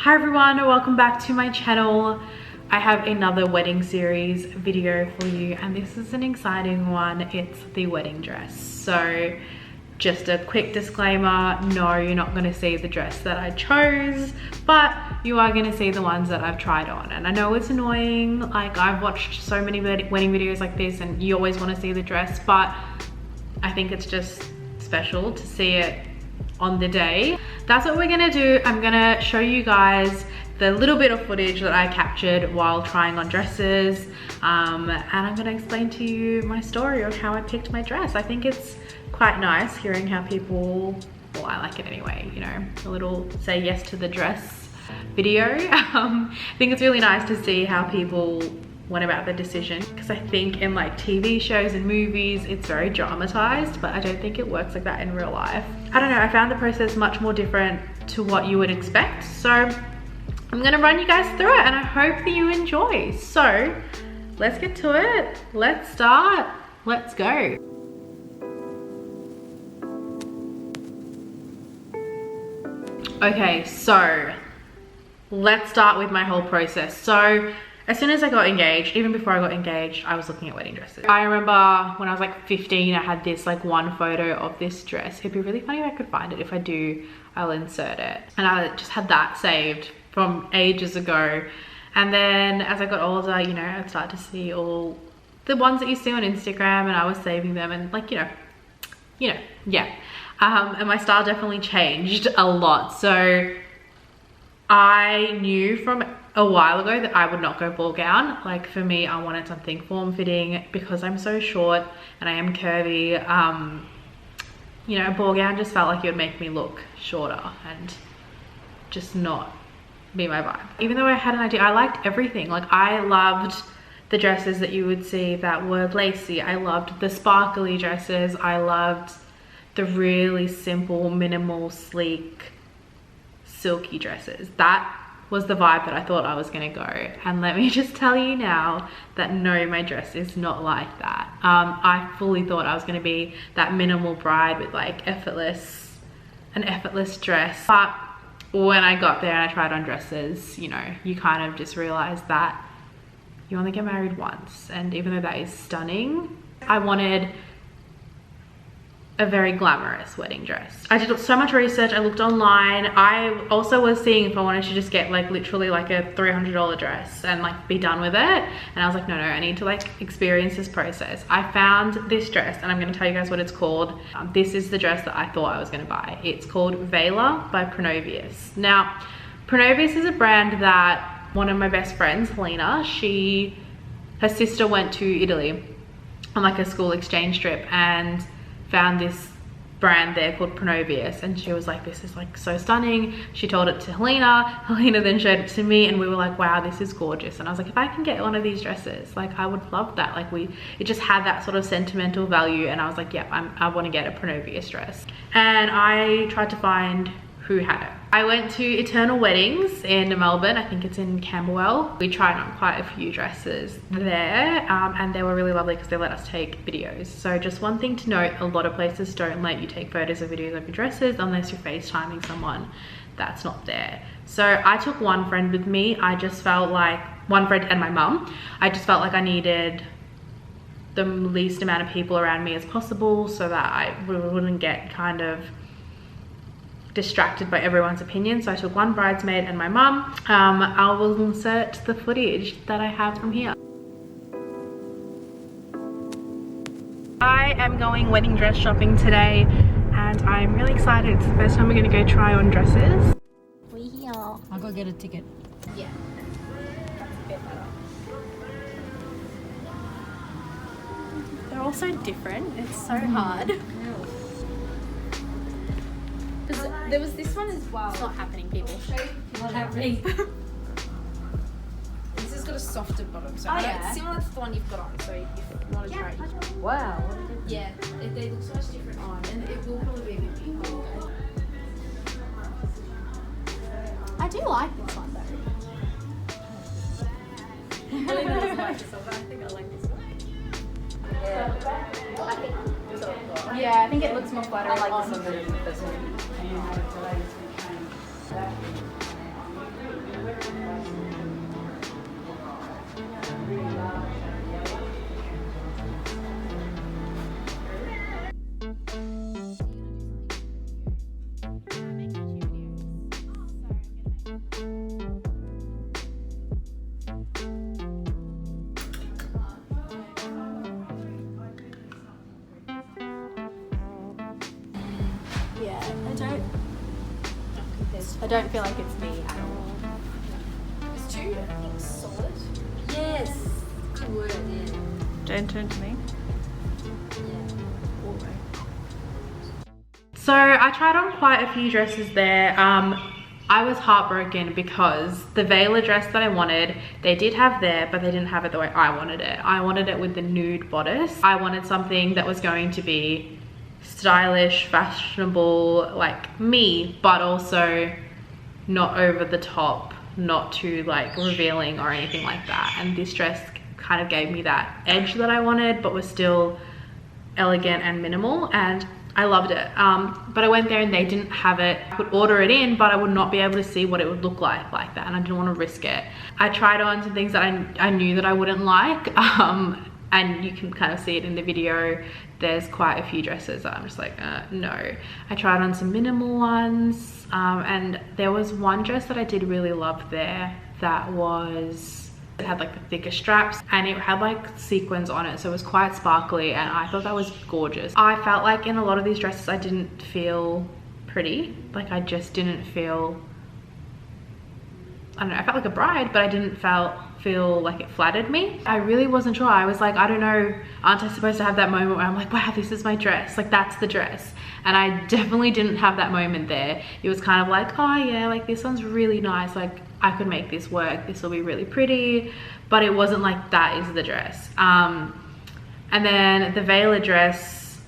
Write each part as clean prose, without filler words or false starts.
Hi everyone, welcome back to my channel. I have another wedding series video for you and this is an exciting one. It's the wedding dress. So just a quick disclaimer, no, you're not going to see the dress that I chose, but you are going to see the ones that I've tried on. And I know it's annoying, like I've watched so many wedding videos like this and you always want to see the dress, but I think it's just special to see it on the day. That's what we're gonna do. I'm gonna show you guys the little bit of footage that I captured while trying on dresses, and I'm gonna explain to you my story of how I picked my dress. I think it's quite nice hearing how people, well, I like it anyway, you know, a little say yes to the dress video. I think it's really nice to see how people went about the decision, because I think in like TV shows and movies it's very dramatized, but I don't think it works like that in real life. I don't know, I found the process much more different to what you would expect, so I'm gonna run you guys through it and I hope that you enjoy. So let's get to it, let's start, let's go. Okay, so let's start with my whole process. So as soon as I got engaged, even before I got engaged, I was looking at wedding dresses. I remember when I was like 15, I had this like one photo of this dress. It'd be really funny if I could find it. If I do, I'll insert it. And I just had that saved from ages ago. And then as I got older, you know, I'd start to see all the ones that you see on Instagram and I was saving them and like, you know, yeah. And my style definitely changed a lot. So I knew from a while ago that I would not go ball gown. Like for me, I wanted something form-fitting because I'm so short and I am curvy. You know, a ball gown just felt like it would make me look shorter and just not be my vibe. Even though I had an idea, I liked everything. Like I loved the dresses that you would see that were lacy. I loved the sparkly dresses. I loved the really simple, minimal, sleek, silky dresses. That was the vibe that I thought I was gonna go. And let me just tell you now that no, my dress is not like that. I fully thought I was gonna be that minimal bride with like an effortless dress. But when I got there and I tried on dresses, you know, you kind of just realize that you only get married once. And even though that is stunning, I wanted a very glamorous wedding dress. I did so much research, I looked online. I also was seeing if I wanted to just get like literally like a $300 dress and like be done with it. And I was like, no, I need to like experience this process. I found this dress and I'm gonna tell you guys what it's called. This is the dress that I thought I was gonna buy. It's called Vela by Pronovius. Now, Pronovius is a brand that one of my best friends, Helena, her sister went to Italy on like a school exchange trip and found this brand there called Pronovius, and she was like, this is like so stunning. She told it to Helena. Helena then showed it to me and we were like, wow, this is gorgeous. And I was like, if I can get one of these dresses, like I would love that. Like it just had that sort of sentimental value and I was like, yep, I want to get a Pronovius dress. And I tried to find who had it. I went to Eternal Weddings in Melbourne. I think it's in Camberwell. We tried on quite a few dresses there, and they were really lovely because they let us take videos. So just one thing to note, a lot of places don't let you take photos or videos of your dresses unless you're FaceTiming someone that's not there. So I took one friend with me. I just felt like, one friend and my mum, I just felt like I needed the least amount of people around me as possible so that I wouldn't get kind of distracted by everyone's opinion. So I took one bridesmaid and my mum. I will insert the footage that I have from here. I am going wedding dress shopping today and I'm really excited. It's the first time we're going to go try on dresses. We're here. I'll go get a ticket. Yeah. That's a bit better. They're all so different. It's so hard. There was this one as well. It's not happening, people. Not happening. This has got a softer bottom, so it's similar to the one you've got on. So if you want to try it. Wow. Yeah, they look so much different on, and it will probably be a bit big. I do like this one though. Really doesn't like this one, but I think I like this one. Yeah, I think it looks more flattering. I like this one better than this one. I don't feel like it's me at all. It's too, I think, solid. Yes. Good word, yeah. Don't turn to me. So I tried on quite a few dresses there. I was heartbroken because the Vela dress that I wanted, they did have there, but they didn't have it the way I wanted it. I wanted it with the nude bodice. I wanted something that was going to be stylish, fashionable, like me, but also not over the top, not too like revealing or anything like that. And this dress kind of gave me that edge that I wanted, but was still elegant and minimal, and I loved it. But I went there and they didn't have it. I could order it in, but I would not be able to see what it would look like that, and I didn't want to risk it. I tried on some things that I knew that I wouldn't like, and you can kind of see it in the video. There's quite a few dresses that I'm just like, no. I tried on some minimal ones, and there was one dress that I did really love there that was, it had like the thicker straps and it had like sequins on it, so it was quite sparkly, and I thought that was gorgeous. I felt like in a lot of these dresses I didn't feel pretty, like I just didn't feel, I don't know, I felt like a bride, but I didn't feel like it flattered me. I really wasn't sure. I was like, I don't know, aren't I supposed to have that moment where I'm like, wow, this is my dress, like that's the dress? And I definitely didn't have that moment there. It was kind of like, oh yeah, like this one's really nice, like I could make this work, this will be really pretty, but it wasn't like that is the dress. And then the Vela dress,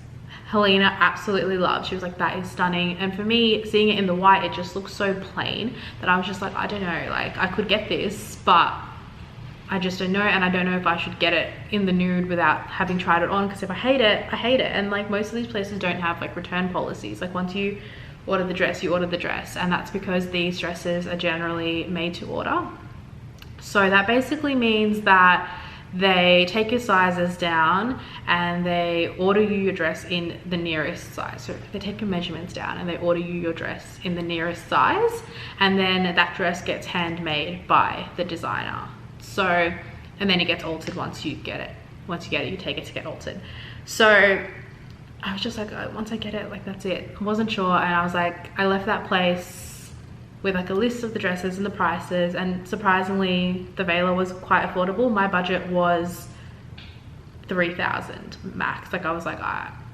Helena absolutely loved. She was like, that is stunning. And for me, seeing it in the white, it just looks so plain that I was just like, I don't know, like I could get this, but I just don't know. And I don't know if I should get it in the nude without having tried it on, because if I hate it, I hate it. And like most of these places don't have like return policies. Like once you order the dress, you order the dress, and that's because these dresses are generally made to order. So that basically means that they take your sizes down and they order you your dress in the nearest size. So they take your measurements down and they order you your dress in the nearest size, and then that dress gets handmade by the designer. So, and then it gets altered once you get it. Once you get it, you take it to get altered. So I was just like, oh, once I get it, like that's it. I wasn't sure, and I was like, I left that place with like a list of the dresses and the prices, and surprisingly the Vela was quite affordable. My budget was 3,000 max. Like I was like,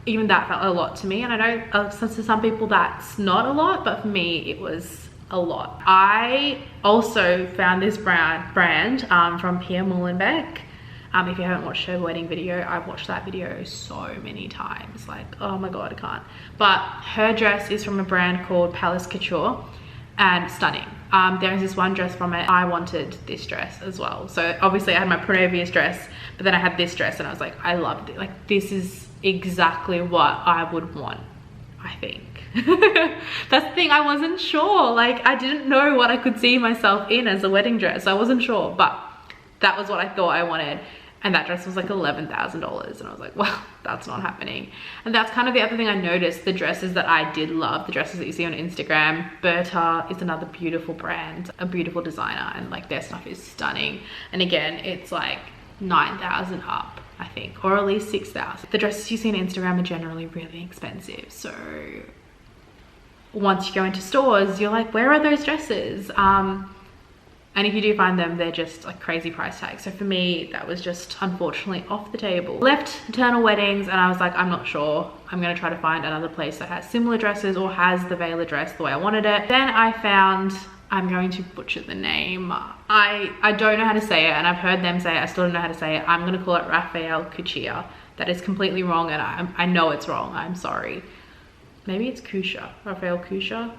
even that felt a lot to me, and I know to some people that's not a lot, but for me it was a lot. I also found this brand from Pia Mullenbeck. If you haven't watched her wedding video, I've watched that video so many times, like, oh my God, I can't. But her dress is from a brand called Palace Couture, and stunning. There's this one dress from it. I wanted this dress as well. So obviously I had my previous dress, but then I had this dress and I was like, I loved it. Like this is exactly what I would want, I think. That's the thing, I wasn't sure. Like I didn't know what I could see myself in as a wedding dress. I wasn't sure, but that was what I thought I wanted. And that dress was like $11,000, and I was like, well, that's not happening. And that's kind of the other thing I noticed, the dresses that I did love, the dresses that you see on Instagram. Berta is another beautiful brand, a beautiful designer, and like their stuff is stunning. And again, it's like 9,000 up, I think, or at least 6,000. The dresses you see on Instagram are generally really expensive. So once you go into stores, you're like, where are those dresses? And if you do find them, they're just like crazy price tags. So for me, that was just unfortunately off the table. Left Eternal Weddings and I was like, I'm not sure. I'm gonna try to find another place that has similar dresses or has the Vela dress the way I wanted it. Then I found, I'm going to butcher the name. I don't know how to say it, and I've heard them say it, I still don't know how to say it. I'm gonna call it Raphael Couture. That is completely wrong, and I know it's wrong, I'm sorry. Maybe it's Couture, Raphael Couture.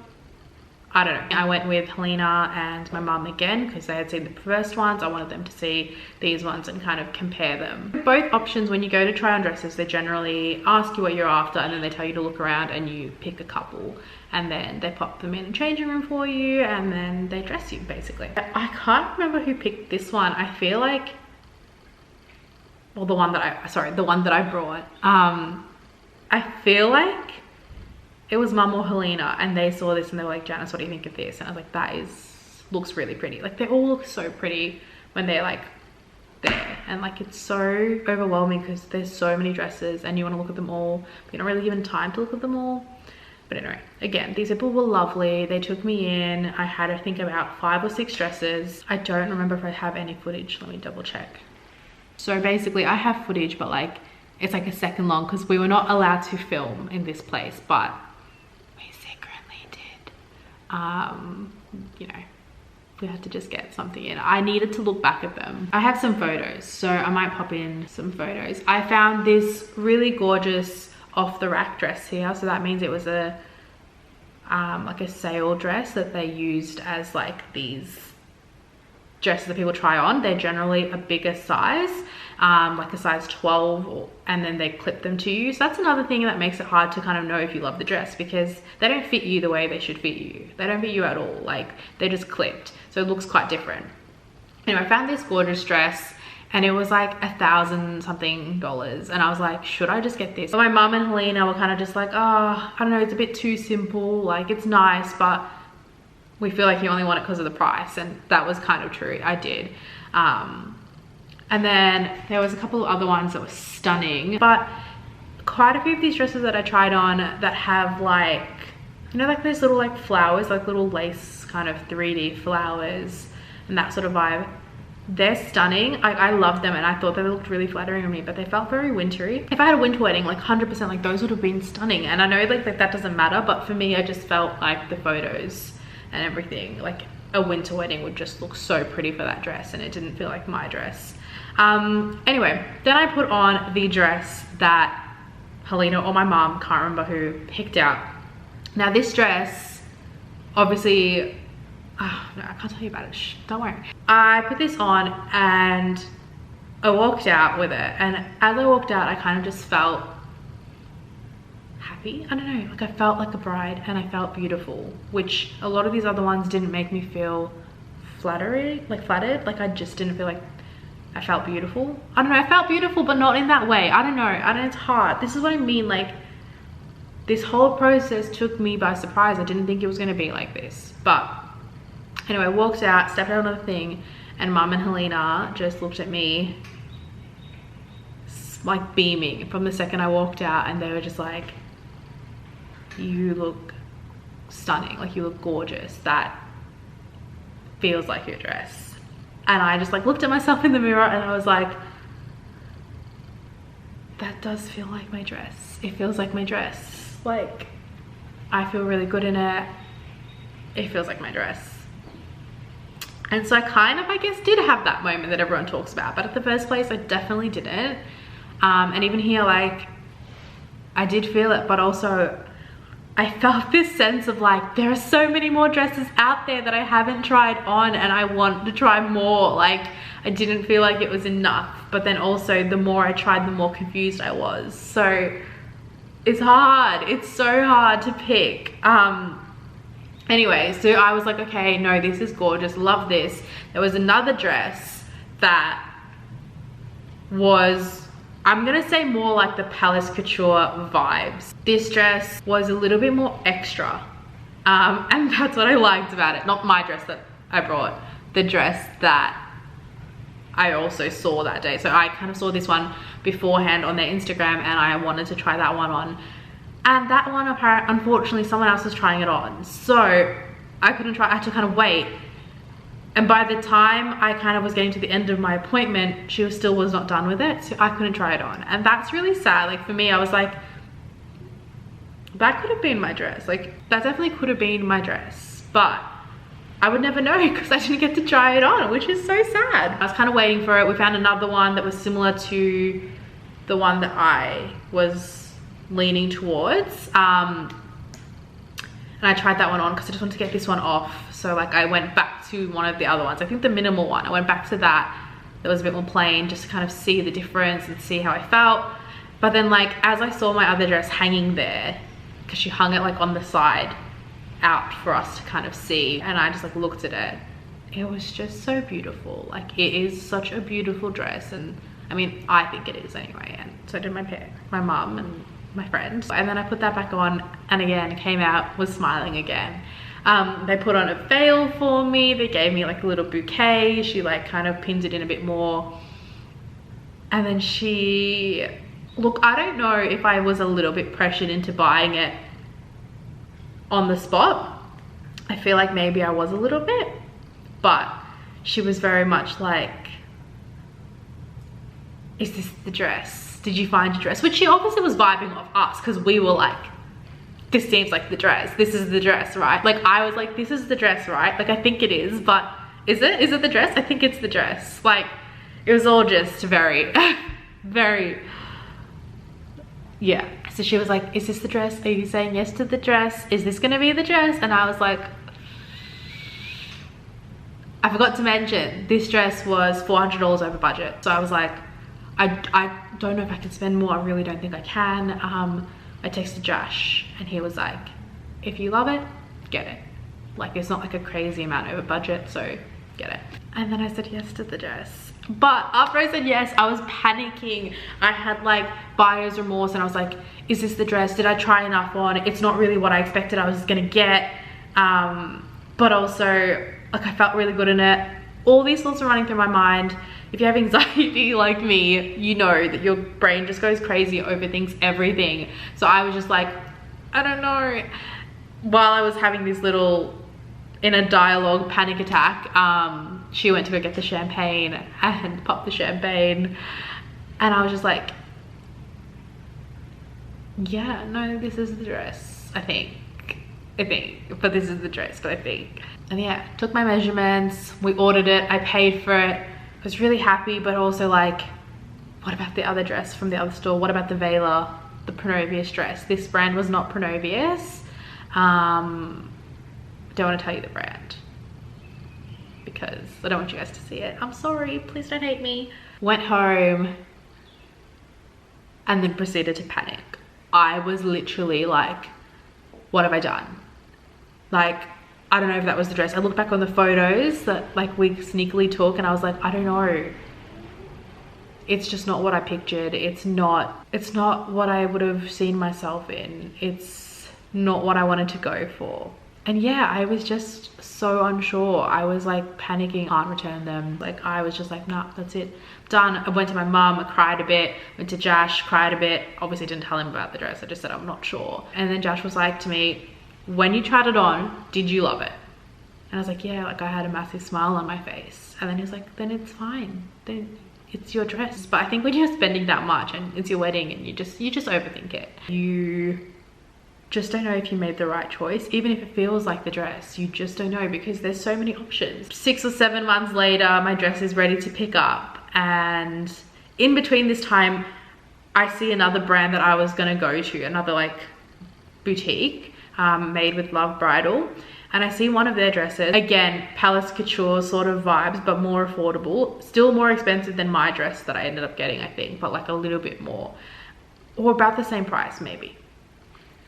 I don't know. I went with Helena and my mum again because they had seen the first ones. I wanted them to see these ones and kind of compare them. Both options, when you go to try on dresses, they generally ask you what you're after and then they tell you to look around and you pick a couple, and then they pop them in the changing room for you and then they dress you basically. I can't remember who picked this one. I feel like, well, the one that I brought. I feel like it was Mum or Helena, and they saw this and they were like, Janice, what do you think of this? And I was like, looks really pretty. Like they all look so pretty when they're like there, and like it's so overwhelming because there's so many dresses and you want to look at them all, but you're not really given time to look at them all. But anyway, again, these people were lovely. They took me in. I had, I think, about 5 or 6 dresses. I don't remember if I have any footage. Let me double check. So basically I have footage, but like it's like a second long because we were not allowed to film in this place, but we secretly did. You know, we had to just get something in. I needed to look back at them. I have some photos, so I might pop in some photos. I found this really gorgeous off the rack dress here. So that means it was a like a sale dress that they used as like these dresses that people try on. They're generally a bigger size, like a size 12, and then they clip them to you. So that's another thing that makes it hard to kind of know if you love the dress, because they don't fit you the way they should fit you. They don't fit you at all. Like, they're just clipped, so it looks quite different. Anyway, I found this gorgeous dress and it was like $1,000 something, and I was like, should I just get this? But my mum and Helena were kind of just like, oh, I don't know, it's a bit too simple, like it's nice, but we feel like you only want it because of the price. And that was kind of true, I did. And then there was a couple of other ones that were stunning, but quite a few of these dresses that I tried on that have like, you know, like those little like flowers, like little lace kind of 3D flowers and that sort of vibe, they're stunning. I love them, and I thought they looked really flattering on me, but they felt very wintry. If I had a winter wedding, like 100%, like those would have been stunning. And I know like that doesn't matter, but for me, I just felt like the photos and everything, like a winter wedding would just look so pretty for that dress, and it didn't feel like my dress. Anyway, then I put on the dress that Helena or my mom, can't remember who, picked out. Now this dress, obviously, oh, no, I can't tell you about it. Shh, don't worry. I put this on and I walked out with it, and as I walked out, I kind of just felt happy. I don't know, like I felt like a bride and I felt beautiful, which a lot of these other ones didn't make me feel flattered. Like I just didn't feel like I felt beautiful. I don't know, I felt beautiful, but not in that way. I don't know, it's hard. This is what I mean, like this whole process took me by surprise. I didn't think it was going to be like this. But anyway, I walked out, stepped out on the thing, and Mum and Helena just looked at me like beaming from the second I walked out, and they were just like, you look stunning, like you look gorgeous, that feels like your dress. And I just like looked at myself in the mirror and I was like, that does feel like my dress. It feels like my dress. Like, I feel really good in it. It feels like my dress. And so I kind of, I guess, did have that moment that everyone talks about, but at the first place I definitely didn't. And even here, like, I did feel it, but also I felt this sense of like, there are so many more dresses out there that I haven't tried on and I want to try more. Like, I didn't feel like it was enough, but then also the more I tried, the more confused I was. So it's hard, it's so hard to pick. Anyway, so I was like, okay, no, this is gorgeous, love this. There was another dress that was, I'm gonna say, more like the Palace Couture vibes. This dress was a little bit more extra, and that's what I liked about it. Not my dress that I brought, the dress that I also saw that day. So I kind of saw this one beforehand on their Instagram and I wanted to try that one on. And that one, unfortunately, someone else was trying it on. So I couldn't try, I had to kind of wait. And by the time I kind of was getting to the end of my appointment, she still was not done with it. So I couldn't try it on. And that's really sad. Like, for me, I was like, that could have been my dress. Like, that definitely could have been my dress. But I would never know because I didn't get to try it on, which is so sad. I was kind of waiting for it. We found another one that was similar to the one that I was leaning towards. And I tried that one on because I just wanted to get this one off. So like I went back to one of the other ones. I think the minimal one. I went back to that was a bit more plain, just to kind of see the difference and see how I felt. But then like as I saw my other dress hanging there, because she hung it like on the side out for us to kind of see, and I just like looked at it, it was just so beautiful. Like, it is such a beautiful dress, and I mean, I think it is anyway, and so did my mum and my friend. And then I put that back on, and again came out, was smiling again. They put on a veil for me, they gave me like a little bouquet, she like kind of pinned it in a bit more, and then she, look, I don't know if I was a little bit pressured into buying it on the spot. I feel like maybe I was a little bit, but she was very much like, is this the dress? Did you find your dress? Which she obviously was vibing off us because we were like, this seems like the dress. This is the dress, right? Like I was like, this is the dress, right? Like I think it is, but is it? Is it the dress? I think it's the dress. Like it was all just very, very, yeah. So she was like, is this the dress? Are you saying yes to the dress? Is this gonna be the dress? And I was like, I forgot to mention, this dress was $400 over budget. So I was like, I don't know if I can spend more. I really don't think I can. I texted Josh and he was like, if you love it, get it. Like it's not like a crazy amount over budget, so get it. And then I said yes to the dress. But after I said yes, I was panicking. I had like buyer's remorse and I was like, is this the dress? Did I try enough on? It's not really what I expected I was gonna get. But also, like I felt really good in it. All these thoughts are running through my mind. If you have anxiety like me, you know that your brain just goes crazy, overthinks everything. So I was just like, I don't know. While I was having this little inner dialogue panic attack, she went to go get the champagne and popped the champagne. And I was just like, yeah, no, this is the dress, I think, but this is the dress, but I think. And yeah, took my measurements, we ordered it, I paid for it. I was really happy, but also like, what about the other dress from the other store? What about the Vela, the Pronovius dress? This brand was not Pronovius. Don't want to tell you the brand because I don't want you guys to see it. I'm sorry, please don't hate me. Went home and then proceeded to panic. I was literally like, what have I done? Like, I don't know if that was the dress. I looked back on the photos that like we sneakily took and I was like, I don't know. It's just not what I pictured. It's not what I would have seen myself in. It's not what I wanted to go for. And yeah, I was just so unsure. I was like panicking, can't return them. Like I was just like, nah, that's it, done. I went to my mum, I cried a bit, went to Josh, cried a bit. Obviously didn't tell him about the dress. I just said, I'm not sure. And then Josh was like to me, when you tried it on, did you love it? And I was like, yeah, like I had a massive smile on my face. And then he was like, then it's fine. Then it's your dress. But I think when you're spending that much and it's your wedding and you just overthink it. You just don't know if you made the right choice. Even if it feels like the dress, you just don't know because there's so many options. 6 or 7 months later, my dress is ready to pick up. And in between this time, I see another brand that I was gonna go to, another like boutique, Made with Love Bridal. And I see one of their dresses, again, Palace Couture sort of vibes, but more affordable. Still more expensive than my dress that I ended up getting, I think, but like a little bit more. Or about the same price, maybe.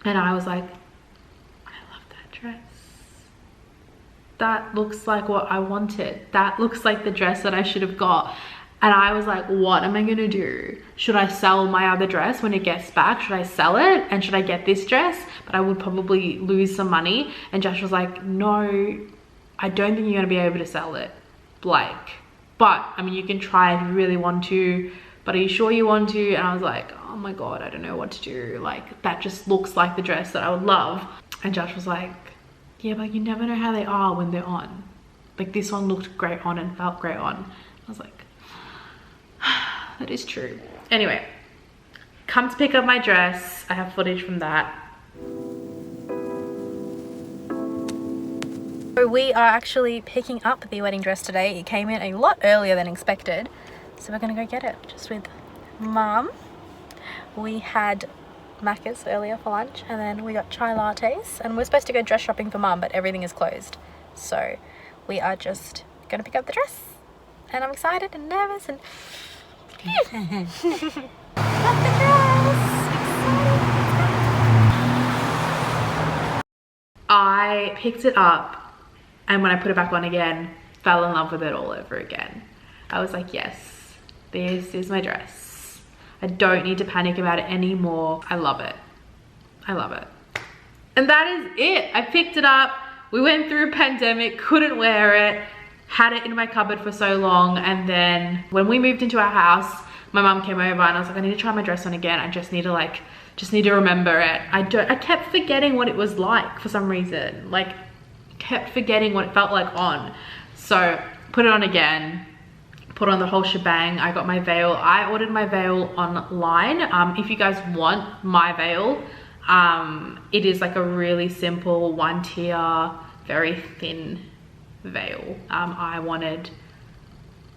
And I was like, I love that dress. That looks like what I wanted. That looks like the dress that I should have got. And I was like, what am I gonna do? Should I sell my other dress when it gets back? Should I sell it? And should I get this dress? But I would probably lose some money. And Josh was like, no, I don't think you're gonna be able to sell it. Like, but I mean, you can try if you really want to, but are you sure you want to? And I was like, oh my God, I don't know what to do. Like, that just looks like the dress that I would love. And Josh was like, yeah, but you never know how they are when they're on. Like this one looked great on and felt great on. I was like, that is true. Anyway, come to pick up my dress. I have footage from that. So we are actually picking up the wedding dress today. It came in a lot earlier than expected. So we're gonna go get it just with Mum. We had Macca's earlier for lunch and then we got chai lattes and we're supposed to go dress shopping for Mum, but everything is closed. So we are just gonna pick up the dress and I'm excited and nervous and got the dress. I picked it up and when I put it back on again, fell in love with it all over again. I was like, yes, this is my dress. I don't need to panic about it anymore. I love it. I love it. And that is it. I picked it up. We went through a pandemic, couldn't wear it, had it in my cupboard for so long. And then when we moved into our house, my mum came over and I was like, I need to try my dress on again. I just need to like just need to remember it. I kept forgetting what it was like for some reason. Like, kept forgetting what it felt like on. So put it on again, put on the whole shebang. I got my veil. I ordered my veil online. If you guys want my veil, it is like a really simple 1-tier, very thin veil. I wanted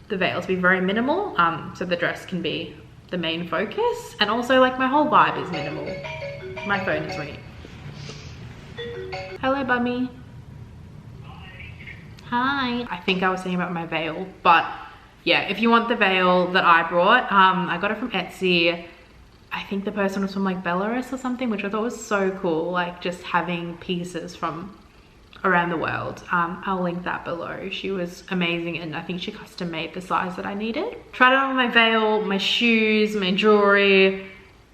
the veil to be very minimal, so the dress can be the main focus, and also like my whole vibe is minimal. My phone is ringing. Hello, Bummy. Hi. I think I was saying about my veil, but yeah, if you want the veil that I brought, I got it from Etsy. I think the person was from like Belarus or something, which I thought was so cool, like just having pieces from around the world. I'll link that below. She was amazing, and I think she custom made the size that I needed. Tried it on my veil, my shoes, my jewelry,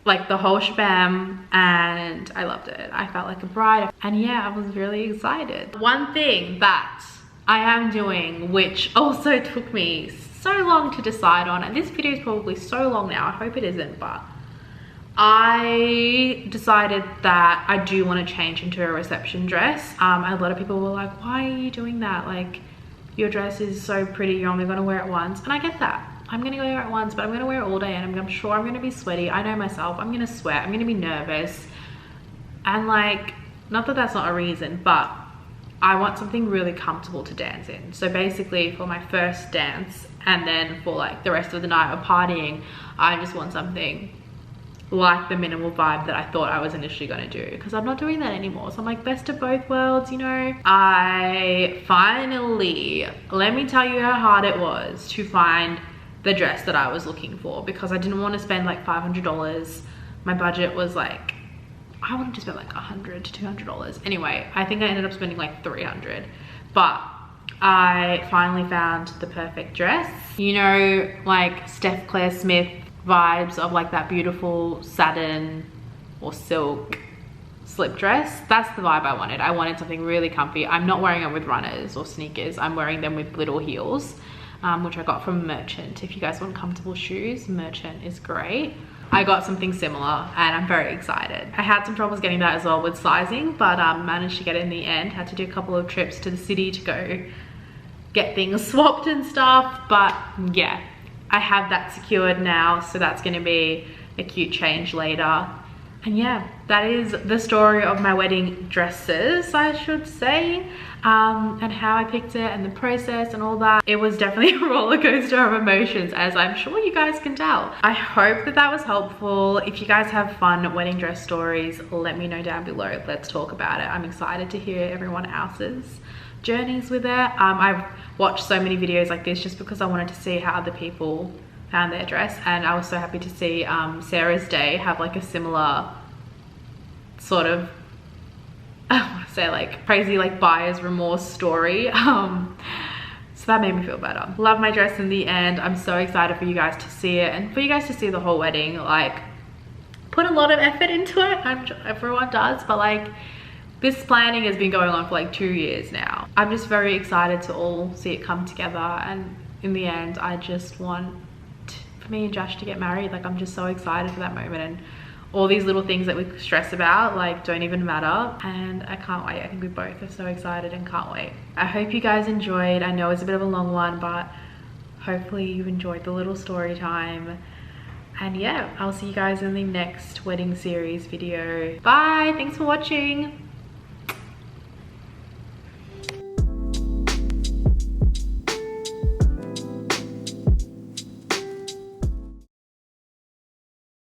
like the whole shabam, and I loved it. I felt like a bride, and yeah, I was really excited. One thing that I am doing, which also took me so long to decide on, and this video is probably so long now, I hope it isn't, but I decided that I do want to change into a reception dress. A lot of people were like, why are you doing that? Like, your dress is so pretty, you're only going to wear it once. And I get that. I'm going to wear it once, but I'm going to wear it all day, and I'm sure I'm going to be sweaty. I know myself. I'm going to sweat. I'm going to be nervous. And like, not that that's not a reason, but I want something really comfortable to dance in. So basically for my first dance, and then for like the rest of the night of partying, I just want something like the minimal vibe that I thought I was initially going to do, because I'm not doing that anymore. So I'm like, best of both worlds, you know. I finally, let me tell you how hard it was to find the dress that I was looking for, because I didn't want to spend like $500. My budget was like, I wanted to spend like $100 to $200. Anyway, I think I ended up spending like $300, but I finally found the perfect dress. You know, like Steph Claire Smith vibes of like that beautiful satin or silk slip dress. That's the vibe I wanted. I wanted something really comfy. I'm not wearing it with runners or sneakers. I'm wearing them with little heels, which I got from Merchant. If you guys want comfortable shoes, Merchant is great. I got something similar, and I'm very excited. I had some troubles getting that as well with sizing, but managed to get it in the end. Had to do a couple of trips to the city to go get things swapped and stuff, but yeah, I have that secured now, so that's going to be a cute change later. And yeah, that is the story of my wedding dresses, I should say, and how I picked it and the process and all that. It was definitely a roller coaster of emotions, as I'm sure you guys can tell. I hope that that was helpful. If you guys have fun wedding dress stories, let me know down below. Let's talk about it. I'm excited to hear everyone else's journeys with it. I've watched so many videos like this just because I wanted to see how other people found their dress, and I was so happy to see Sarah's Day have like a similar sort of, I want to say like crazy like buyer's remorse story. So that made me feel better. Love my dress in the end. I'm so excited for you guys to see it, and for you guys to see the whole wedding. Like, put a lot of effort into it. I'm sure everyone does, but like, this planning has been going on for like 2 years now. I'm just very excited to all see it come together, and in the end, I just want for me and Josh to get married. Like, I'm just so excited for that moment, and all these little things that we stress about like don't even matter, and I can't wait. I think we both are so excited and can't wait. I hope you guys enjoyed. I know it's a bit of a long one, but hopefully you enjoyed the little story time. And yeah, I'll see you guys in the next wedding series video. Bye, thanks for watching.